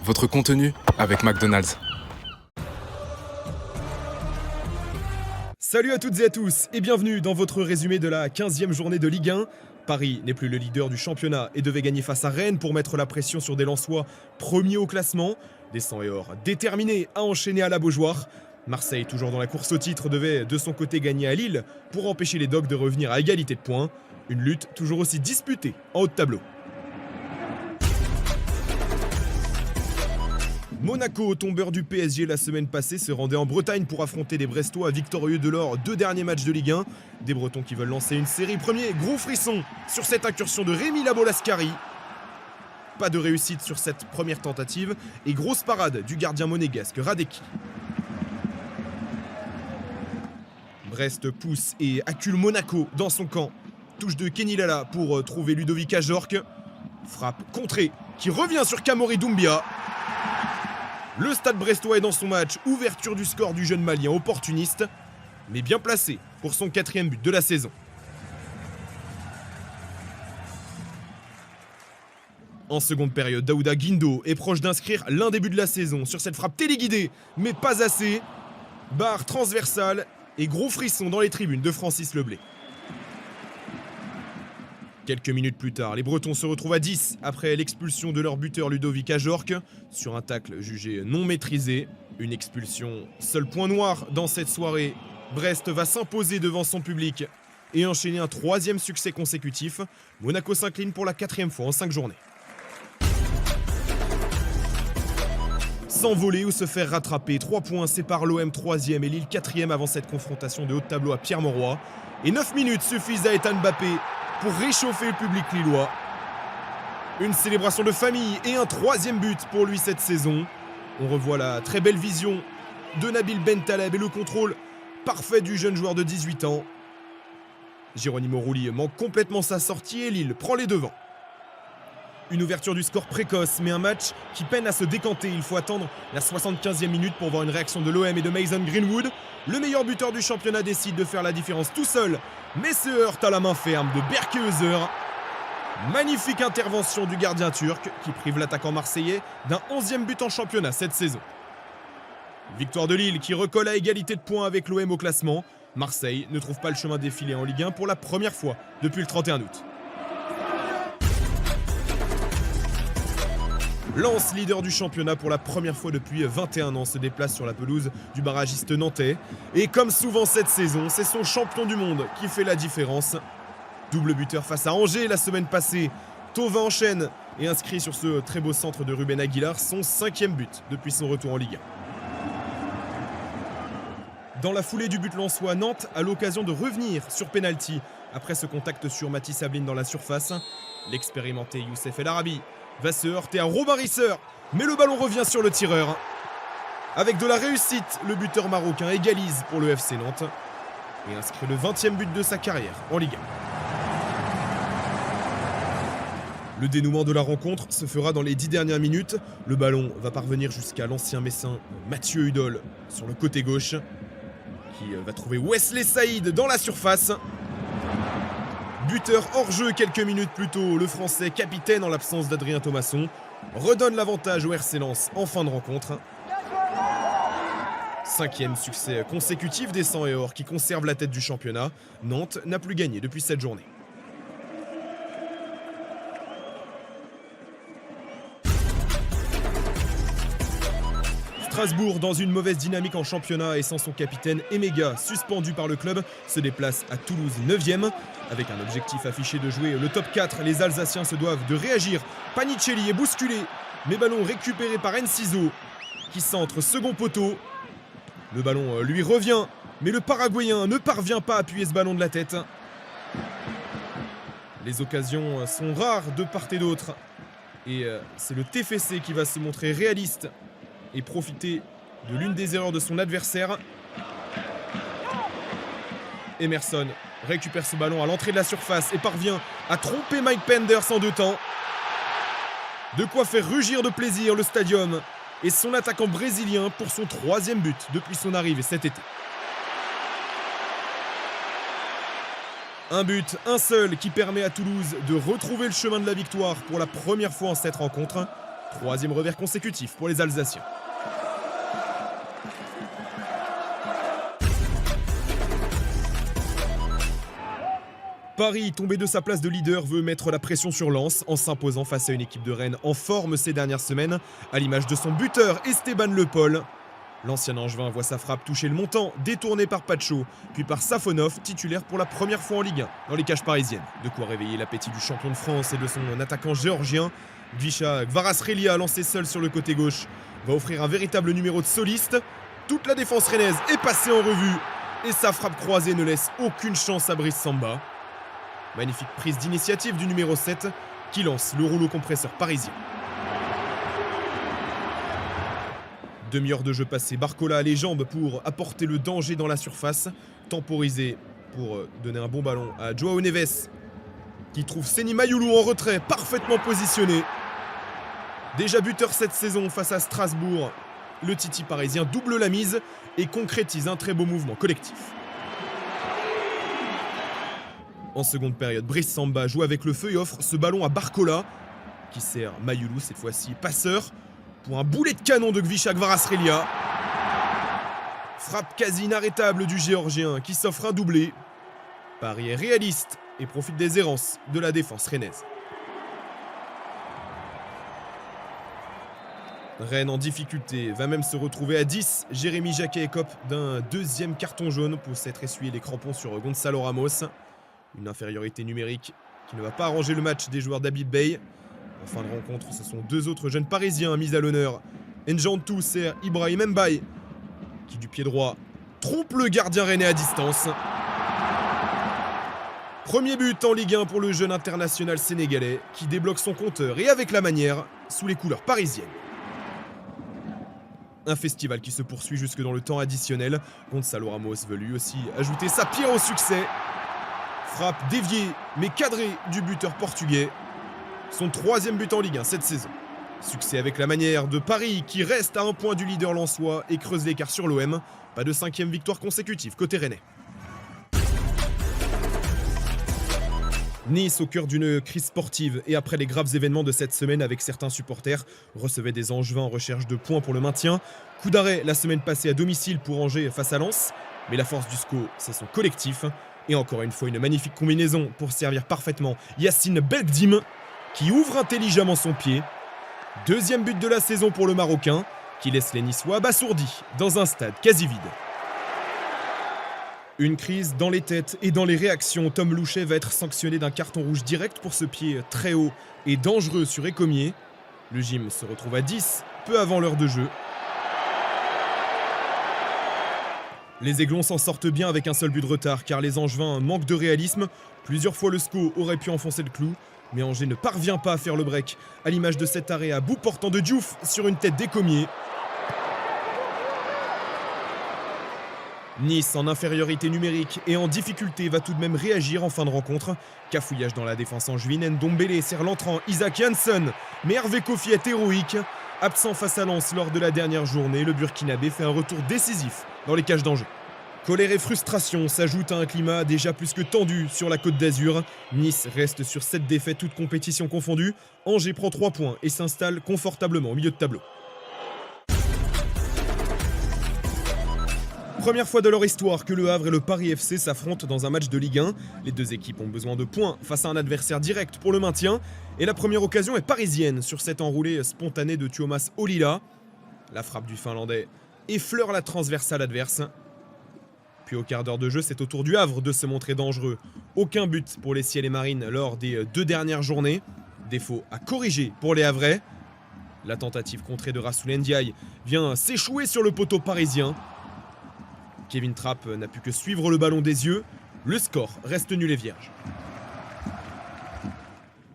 votre contenu avec McDonald's. Salut à toutes et à tous et bienvenue dans votre résumé de la 15e journée de Ligue 1. Paris n'est plus le leader du championnat et devait gagner face à Rennes pour mettre la pression sur des Lensois premiers au classement. Des Sang et Or déterminés à enchaîner à la Beaujoire. Marseille, toujours dans la course au titre, devait de son côté gagner à Lille pour empêcher les Dogs de revenir à égalité de points. Une lutte toujours aussi disputée en haut de tableau. Monaco, tombeur du PSG la semaine passée, se rendait en Bretagne pour affronter les Brestois victorieux de leurs 2 derniers matchs de Ligue 1. Des Bretons qui veulent lancer une série. Premier gros frisson sur cette incursion de Rémi Labo-Lascari. Pas de réussite sur cette première tentative et grosse parade du gardien monégasque Radeki. Brest pousse et accule Monaco dans son camp. Touche de Kenny Lala pour trouver Ludovic Ajorc. Frappe contrée qui revient sur Kamori Doumbia. Le stade brestois est dans son match, ouverture du score du jeune malien opportuniste, mais bien placé pour son 4e but de la saison. En seconde période, Daouda Guindo est proche d'inscrire l'un des buts de la saison sur cette frappe téléguidée, mais pas assez. Barre transversale et gros frisson dans les tribunes de Francis Leblay. Quelques minutes plus tard, les Bretons se retrouvent à 10 après l'expulsion de leur buteur Ludovic Ajorc sur un tacle jugé non maîtrisé. Une expulsion, seul point noir dans cette soirée. Brest va s'imposer devant son public et enchaîner un 3e succès consécutif. Monaco s'incline pour la 4e fois en 5 journées. S'envoler ou se faire rattraper, 3 points séparent l'OM 3e et Lille 4e avant cette confrontation de haut de tableau à Pierre-Mauroy. Et 9 minutes suffisent à Ethan Mbappé pour réchauffer le public lillois. Une célébration de famille et un 3e but pour lui cette saison. On revoit la très belle vision de Nabil Bentaleb et le contrôle parfait du jeune joueur de 18 ans. Geronimo Rulli manque complètement sa sortie et Lille prend les devants. Une ouverture du score précoce, mais un match qui peine à se décanter. Il faut attendre la 75e minute pour voir une réaction de l'OM et de Mason Greenwood. Le meilleur buteur du championnat décide de faire la différence tout seul, mais se heurte à la main ferme de Berke Özer. Magnifique intervention du gardien turc qui prive l'attaquant marseillais d'un 11e but en championnat cette saison. Victoire de Lille qui recolle à égalité de points avec l'OM au classement. Marseille ne trouve pas le chemin défilé en Ligue 1 pour la première fois depuis le 31 août. Lens, leader du championnat pour la première fois depuis 21 ans, se déplace sur la pelouse du barragiste nantais. Et comme souvent cette saison, c'est son champion du monde qui fait la différence. Double buteur face à Angers la semaine passée. Thauvin enchaîne et inscrit sur ce très beau centre de Ruben Aguilar son 5e but depuis son retour en Ligue 1. Dans la foulée du but lensois, Nantes a l'occasion de revenir sur pénalty après ce contact sur Mathis Ablin dans la surface. L'expérimenté Youssef El Arabi va se heurter à Robin Risser, mais le ballon revient sur le tireur. Avec de la réussite, le buteur marocain égalise pour le FC Nantes et inscrit le 20e but de sa carrière en Ligue 1. Le dénouement de la rencontre se fera dans les 10 dernières minutes. Le ballon va parvenir jusqu'à l'ancien Messin Mathieu Hudol sur le côté gauche, qui va trouver Wesley Saïd dans la surface. Buteur hors jeu quelques minutes plus tôt, le Français, capitaine en l'absence d'Adrien Thomasson, redonne l'avantage au RC Lens en fin de rencontre. 5e succès consécutif des Sang et Or qui conservent la tête du championnat. Nantes n'a plus gagné depuis cette journée. Strasbourg, dans une mauvaise dynamique en championnat et sans son capitaine Emega, suspendu par le club, se déplace à Toulouse 9e. Avec un objectif affiché de jouer le top 4, les Alsaciens se doivent de réagir. Panicelli est bousculé, mais ballon récupéré par Enciso, qui centre second poteau. Le ballon lui revient, mais le Paraguayen ne parvient pas à appuyer ce ballon de la tête. Les occasions sont rares de part et d'autre. Et c'est le TFC qui va se montrer réaliste et profiter de l'une des erreurs de son adversaire. Emerson récupère ce ballon à l'entrée de la surface et parvient à tromper Mike Penders en 2 temps. De quoi faire rugir de plaisir le stadium et son attaquant brésilien pour son 3e but depuis son arrivée cet été. Un but, un seul, qui permet à Toulouse de retrouver le chemin de la victoire pour la première fois en cette rencontre. Troisième revers consécutif pour les Alsaciens. Paris, tombé de sa place de leader, veut mettre la pression sur Lens en s'imposant face à une équipe de Rennes en forme ces dernières semaines, à l'image de son buteur Esteban Le Paul. L'ancien Angevin voit sa frappe toucher le montant, détournée par Pacho, puis par Safonov, titulaire pour la première fois en Ligue 1, dans les cages parisiennes. De quoi réveiller l'appétit du champion de France et de son attaquant géorgien. Gvisha Kvaratskhelia, lancé seul sur le côté gauche, va offrir un véritable numéro de soliste. Toute la défense rennaise est passée en revue, et sa frappe croisée ne laisse aucune chance à Brice Samba. Magnifique prise d'initiative du numéro 7, qui lance le rouleau compresseur parisien. Demi-heure de jeu passé, Barcola a les jambes pour apporter le danger dans la surface, temporisé pour donner un bon ballon à Joao Neves, qui trouve Seny Mayulu en retrait, parfaitement positionné. Déjà buteur cette saison face à Strasbourg, le Titi parisien double la mise et concrétise un très beau mouvement collectif. En seconde période, Brice Samba joue avec le feu et offre ce ballon à Barcola, qui sert Mayulu, cette fois-ci passeur, pour un boulet de canon de Gvisha Kvaratskhelia. Frappe quasi inarrêtable du Géorgien qui s'offre un doublé. Paris est réaliste et profite des errances de la défense rennaise. Rennes en difficulté va même se retrouver à 10. Jérémy Jacquet écope d'un deuxième carton jaune pour s'être essuyé les crampons sur Gonzalo Ramos. Une infériorité numérique qui ne va pas arranger le match des joueurs d'Habib Bey. En fin de rencontre, ce sont deux autres jeunes parisiens mis à l'honneur. N'Jantou sert Ibrahim Mbaye, qui du pied droit trompe le gardien rennais à distance. Premier but en Ligue 1 pour le jeune international sénégalais, qui débloque son compteur et avec la manière, sous les couleurs parisiennes. Un festival qui se poursuit jusque dans le temps additionnel. Gonzalo Ramos veut lui aussi ajouter sa pierre au succès. Frappe déviée mais cadrée du buteur portugais. Son troisième but en Ligue 1 cette saison. Succès avec la manière de Paris qui reste à un point du leader lensois et creuse l'écart sur l'OM. Pas de 5e victoire consécutive côté rennais. Nice, au cœur d'une crise sportive et après les graves événements de cette semaine avec certains supporters, recevait des Angevins en recherche de points pour le maintien. Coup d'arrêt la semaine passée à domicile pour Angers face à Lens. Mais la force du SCO, c'est son collectif. Et encore une fois, une magnifique combinaison pour servir parfaitement Yacine Belkdim, qui ouvre intelligemment son pied. Deuxième but de la saison pour le Marocain, qui laisse les Niçois abasourdis dans un stade quasi vide. Une crise dans les têtes et dans les réactions. Tom Louchet va être sanctionné d'un carton rouge direct pour ce pied très haut et dangereux sur Écomier. Le gym se retrouve à 10, peu avant l'heure de jeu. Les Aiglons s'en sortent bien avec un seul but de retard car les Angevins manquent de réalisme. Plusieurs fois le SCO aurait pu enfoncer le clou, mais Angers ne parvient pas à faire le break, à l'image de cet arrêt à bout portant de Diouf sur une tête d'Écomier. Nice, en infériorité numérique et en difficulté, va tout de même réagir en fin de rencontre. Cafouillage dans la défense angevine, Ndombele sert l'entrant Isaac Janssen, mais Hervé Kofi est héroïque. Absent face à Lens lors de la dernière journée, le Burkinabé fait un retour décisif dans les cages d'Angers. Colère et frustration s'ajoutent à un climat déjà plus que tendu sur la Côte d'Azur. Nice reste sur 7 défaites, toutes compétitions confondues. Angers prend 3 points et s'installe confortablement au milieu de tableau. Première fois de leur histoire que le Havre et le Paris FC s'affrontent dans un match de Ligue 1. Les deux équipes ont besoin de points face à un adversaire direct pour le maintien. Et la première occasion est parisienne sur cette enroulée spontanée de Tuomas Olila. La frappe du Finlandais effleure la transversale adverse. Puis au quart d'heure de jeu, c'est au tour du Havre de se montrer dangereux. Aucun but pour les Ciels et Marines lors des 2 dernières journées. Défaut à corriger pour les Havrais. La tentative contrée de Rassoul Ndiaye vient s'échouer sur le poteau parisien. Kevin Trapp n'a pu que suivre le ballon des yeux. Le score reste nul et vierge.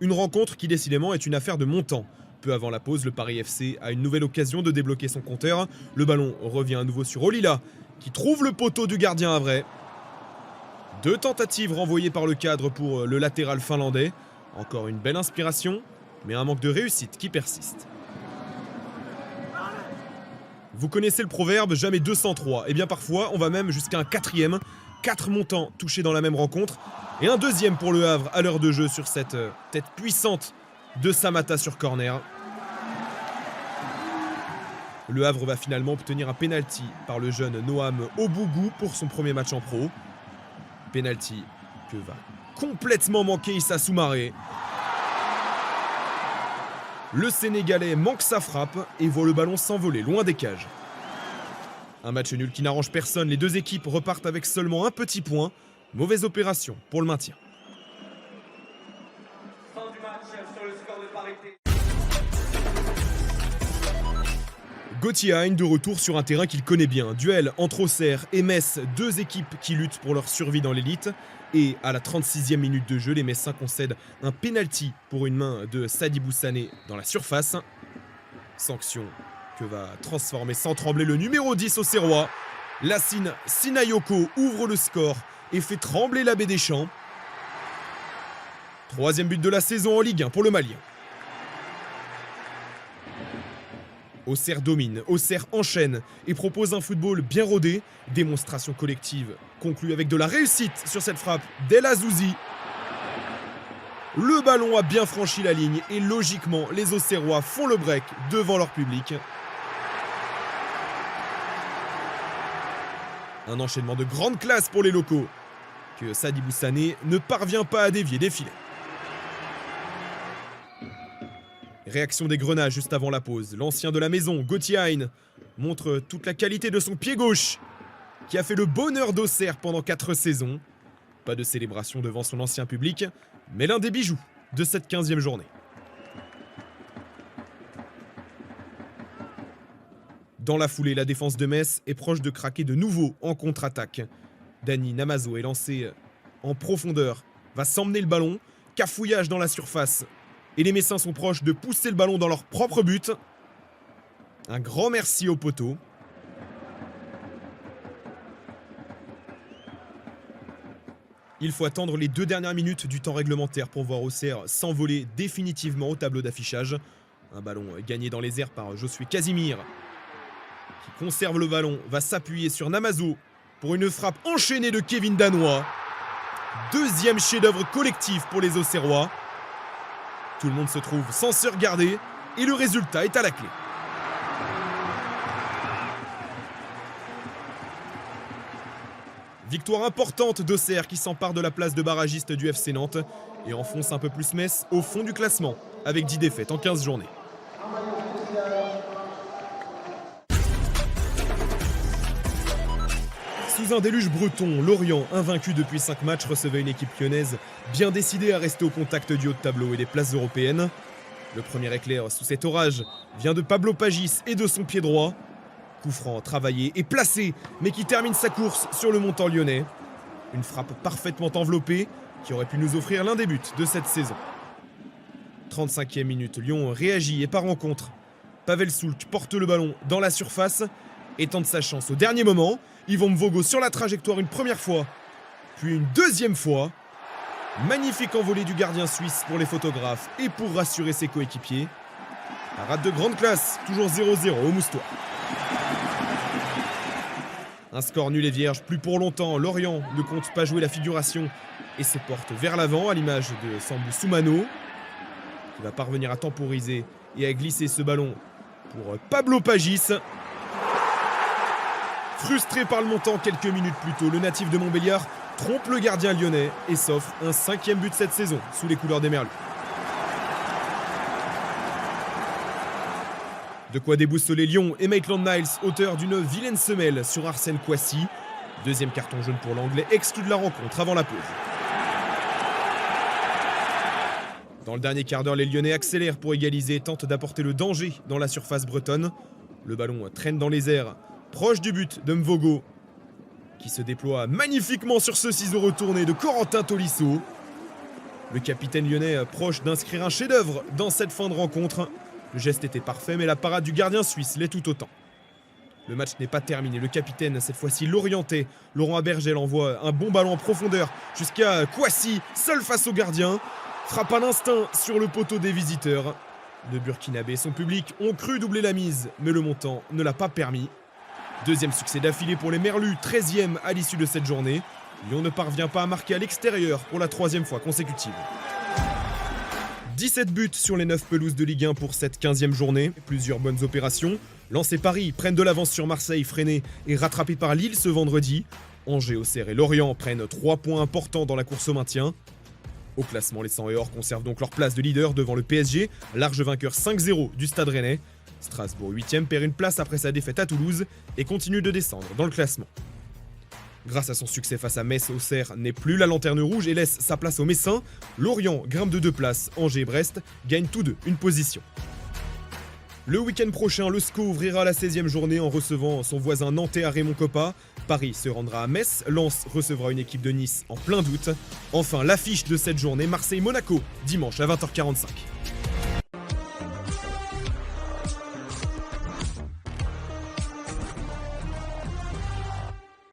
Une rencontre qui décidément est une affaire de montant. Peu avant la pause, le Paris FC a une nouvelle occasion de débloquer son compteur. Le ballon revient à nouveau sur Olila, qui trouve le poteau du gardien havrais. 2 tentatives renvoyées par le cadre pour le latéral finlandais. Encore une belle inspiration, mais un manque de réussite qui persiste. Vous connaissez le proverbe, jamais 203. Et bien parfois, on va même jusqu'à un 4e. 4 montants touchés dans la même rencontre. Et un 2e pour le Havre à l'heure de jeu sur cette tête puissante de Samatta sur corner. Le Havre va finalement obtenir un penalty par le jeune Noam Obougou pour son premier match en pro. Penalty que va complètement manquer Issa Soumaré. Le Sénégalais manque sa frappe et voit le ballon s'envoler loin des cages. Un match nul qui n'arrange personne, les deux équipes repartent avec seulement un petit point. Mauvaise opération pour le maintien. Fin du match sur le score de parité. Gauthier Hein de retour sur un terrain qu'il connaît bien. Duel entre Auxerre et Metz, deux équipes qui luttent pour leur survie dans l'élite. Et à la 36e minute de jeu, les Messins concèdent un penalty pour une main de Sadibou Sané dans la surface. Sanction que va transformer sans trembler le numéro 10 auxerrois. Lassine Sinayoko ouvre le score et fait trembler l'abbé Deschamps. Troisième but de la saison en Ligue 1 pour le Malien. Auxerre domine, Auxerre enchaîne et propose un football bien rodé. Démonstration collective conclue avec de la réussite sur cette frappe d'El Azouzi. Le ballon a bien franchi la ligne et logiquement les Auxerrois font le break devant leur public. Un enchaînement de grande classe pour les locaux que Sadibou Sané ne parvient pas à dévier des filets. Réaction des Grenats juste avant la pause. L'ancien de la maison, Gauthier Hein, montre toute la qualité de son pied gauche qui a fait le bonheur d'Auxerre pendant 4 saisons. Pas de célébration devant son ancien public, mais l'un des bijoux de cette 15e journée. Dans la foulée, la défense de Metz est proche de craquer de nouveau en contre-attaque. Dani Namazo est lancé en profondeur, va s'emmener le ballon, cafouillage dans la surface. Et les Messins sont proches de pousser le ballon dans leur propre but. Un grand merci au poteau. Il faut attendre les 2 dernières minutes du temps réglementaire pour voir Auxerre s'envoler définitivement au tableau d'affichage. Un ballon gagné dans les airs par Josué Casimir, qui conserve le ballon, va s'appuyer sur Namazo pour une frappe enchaînée de Kevin Danois. Deuxième chef-d'œuvre collectif pour les Auxerrois. Tout le monde se trouve sans se regarder et le résultat est à la clé. Victoire importante d'Auxerre qui s'empare de la place de barragiste du FC Nantes et enfonce un peu plus Metz au fond du classement avec 10 défaites en 15 journées. Sous un déluge breton, Lorient, invaincu depuis 5 matchs, recevait une équipe lyonnaise bien décidée à rester au contact du haut de tableau et des places européennes. Le premier éclair sous cet orage vient de Pablo Pagis et de son pied droit. Coup franc travaillé et placé, mais qui termine sa course sur le montant lyonnais. Une frappe parfaitement enveloppée qui aurait pu nous offrir l'un des buts de cette saison. 35e minute, Lyon réagit et part en contre. Pavel Soulk porte le ballon dans la surface et tente sa chance au dernier moment. Yvon Mvogo sur la trajectoire une première fois, puis une deuxième fois. Magnifique envolée du gardien suisse pour les photographes et pour rassurer ses coéquipiers. Parade de grande classe, toujours 0-0 au Moustoir. Un score nul et vierge, plus pour longtemps. Lorient ne compte pas jouer la figuration et se porte vers l'avant à l'image de Sambou Soumano, qui va parvenir à temporiser et à glisser ce ballon pour Pablo Pagis. Frustré par le montant quelques minutes plus tôt, le natif de Montbéliard trompe le gardien lyonnais et s'offre un 5e but cette saison sous les couleurs des Merlus. De quoi déboussoler Lyon et Maitland Niles, auteur d'une vilaine semelle sur Arsène Kouassi. Deuxième carton jaune pour l'Anglais, exclu de la rencontre avant la pause. Dans le dernier quart d'heure, les Lyonnais accélèrent pour égaliser et tentent d'apporter le danger dans la surface bretonne. Le ballon traîne dans les airs, proche du but de Mvogo, qui se déploie magnifiquement sur ce ciseau retourné de Corentin Tolisso. Le capitaine lyonnais proche d'inscrire un chef-d'œuvre dans cette fin de rencontre. Le geste était parfait, mais la parade du gardien suisse l'est tout autant. Le match n'est pas terminé. Le capitaine, cette fois-ci l'orienté, Laurent Abergel, envoie un bon ballon en profondeur jusqu'à Kouassi, seul face au gardien. Frappe à l'instinct sur le poteau des visiteurs. Le Burkinabé et son public ont cru doubler la mise, mais le montant ne l'a pas permis. Deuxième succès d'affilée pour les Merlus, 13e à l'issue de cette journée. Lyon ne parvient pas à marquer à l'extérieur pour la 3e fois consécutive. 17 buts sur les 9 pelouses de Ligue 1 pour cette 15e journée. Plusieurs bonnes opérations. Lens et Paris prennent de l'avance sur Marseille, freinés et rattrapés par Lille ce vendredi. Angers, Auxerre et Lorient prennent 3 points importants dans la course au maintien. Au classement, les 100 et or conservent donc leur place de leader devant le PSG, large vainqueur 5-0 du Stade Rennais. Strasbourg 8e perd une place après sa défaite à Toulouse et continue de descendre dans le classement. Grâce à son succès face à Metz, Auxerre n'est plus la lanterne rouge et laisse sa place aux Messins. Lorient grimpe de 2 places, Angers et Brest gagnent tous deux une position. Le week-end prochain, le SCO ouvrira la 16e journée en recevant son voisin nantais à Raymond Kopa. Paris se rendra à Metz, Lens recevra une équipe de Nice en plein doute. Enfin, l'affiche de cette journée, Marseille-Monaco, dimanche à 20h45.